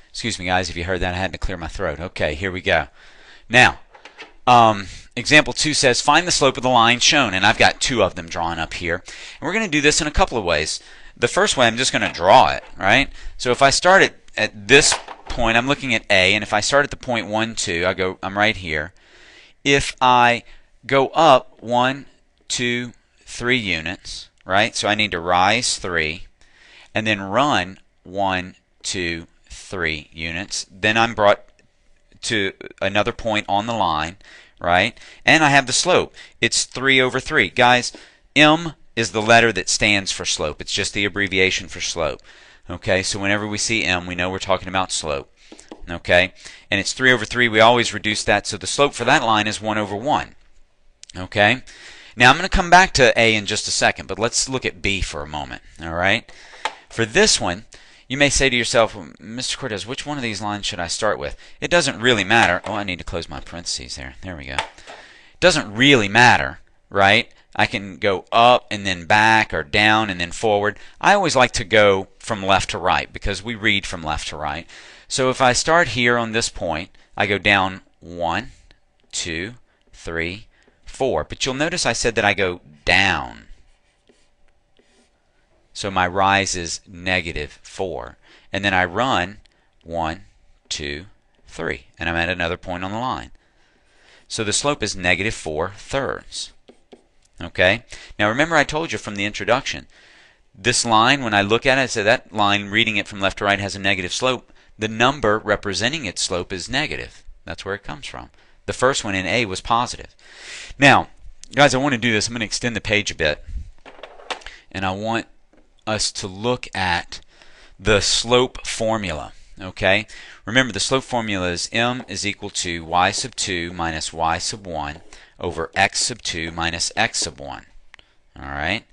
Excuse me, guys, if you heard that, I had to clear my throat. Okay, here we go. Now, example 2 says, find the slope of the line shown. And I've got 2 of them drawn up here. And we're going to do this in a couple of ways. The first way, I'm just going to draw it, right? So if I start at this point, I'm looking at A, and if I start at the point 1, 2, I'm right here. If I go up 1, 2, 3 units, right? So I need to rise 3, and then run 1, 2, 3 units. Then I'm brought to another point on the line, right? And I have the slope. It's 3 over 3. Guys, M is the letter that stands for slope. It's just the abbreviation for slope. Okay, so whenever we see M, we know we're talking about slope. Okay, and it's 3 over 3. We always reduce that, so the slope for that line is 1 over 1. Okay, now I'm going to come back to A in just a second, but let's look at B for a moment. All right, for this one, you may say to yourself, well, Mr. Cortez, which one of these lines should I start with? It doesn't really matter. Oh, I need to close my parentheses there. There we go. It doesn't really matter, right? I can go up and then back, or down and then forward. I always like to go from left to right because we read from left to right. So if I start here on this point, I go down 1, 2, 3, 4. But you'll notice I said that I go down. So my rise is -4. And then I run 1, 2, 3. And I'm at another point on the line. So the slope is -4 thirds. Okay? Now remember I told you from the introduction, this line, when I look at it, I say that line, reading it from left to right, has a negative slope. The number representing its slope is negative. That's where it comes from. The first one in A was positive. Now, guys, I want to do this. I'm going to extend the page a bit. And I want us to look at the slope formula. Okay? Remember, the slope formula is M is equal to y sub 2 minus y sub 1 over x sub 2 minus x sub 1. Alright?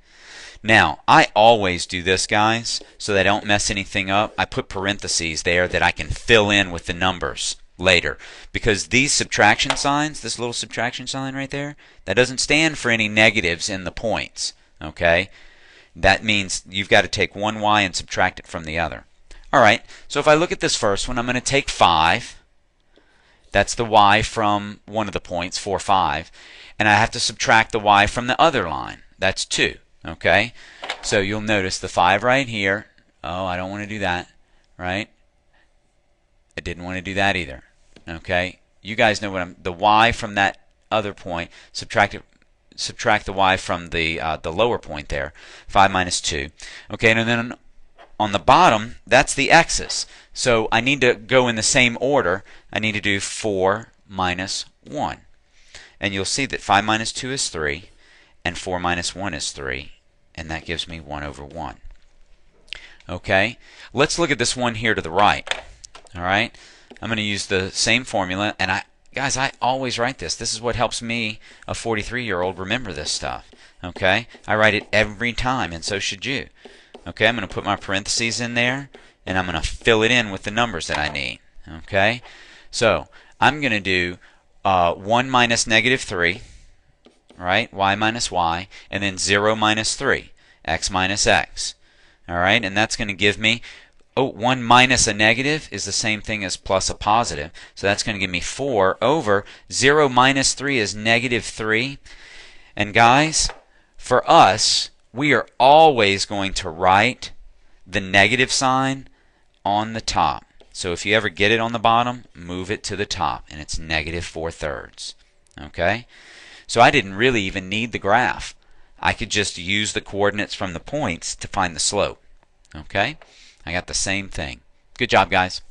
Now, I always do this, guys, so that I don't mess anything up. I put parentheses there that I can fill in with the numbers later. Because these subtraction signs, this little subtraction sign right there, that doesn't stand for any negatives in the points. Okay? That means you've got to take one y and subtract it from the other. Alright, so if I look at this first one, I'm going to take 5. That's the y from one of the points, 4, 5. And I have to subtract the y from the other line. That's 2. Okay? So you'll notice the 5 right here. Oh, I don't want to do that. Right? I didn't want to do that either. Okay? You guys know what the y from that other point, subtract the y from the lower point there. 5 minus 2. Okay, and then on the bottom, that's the x's. So I need to go in the same order. I need to do 4 minus 1. And you'll see that 5 minus 2 is 3, and 4 minus 1 is 3, and that gives me 1 over 1. Okay? Let's look at this one here to the right. Alright? I'm going to use the same formula, and guys, I always write this. This is what helps me, a 43-year-old, remember this stuff. Okay? I write it every time, and so should you. Okay, I'm going to put my parentheses in there, and I'm going to fill it in with the numbers that I need. Okay, so I'm going to do 1 minus -3, right? Y minus y, and then 0 minus 3, x minus x. All right, and that's going to give me, 1 minus a negative is the same thing as plus a positive. So that's going to give me 4 over 0 minus 3 is -3. And guys, for us, we are always going to write the negative sign on the top. So if you ever get it on the bottom, move it to the top, and it's -4 thirds. Okay? So I didn't really even need the graph. I could just use the coordinates from the points to find the slope. Okay? I got the same thing. Good job, guys.